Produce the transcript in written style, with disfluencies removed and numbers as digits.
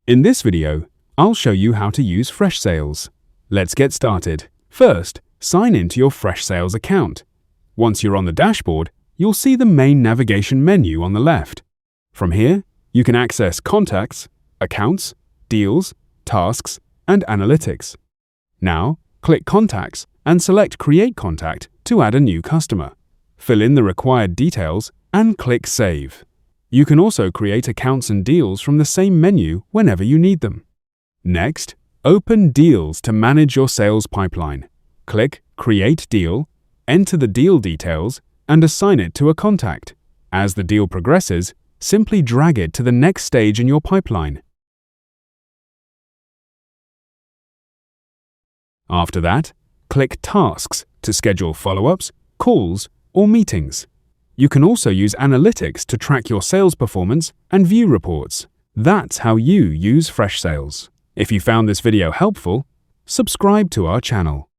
In this video, I'll show you how to use Freshsales. Let's get started. First, sign into your Freshsales account. Once you're on the dashboard, you'll see the main navigation menu on the left. From here, you can access contacts, accounts, deals, tasks, and analytics. Now, click Contacts and select Create Contact to add a new customer. Fill in the required details and click Save. You can also create accounts and deals from the same menu whenever you need them. Next, open Deals to manage your sales pipeline. Click Create Deal, enter the deal details, and assign it to a contact. As the deal progresses, simply drag it to the next stage in your pipeline. After that, click Tasks to schedule follow-ups, calls, or meetings. You can also use analytics to track your sales performance and view reports. That's how you use Freshsales. If you found this video helpful, subscribe to our channel.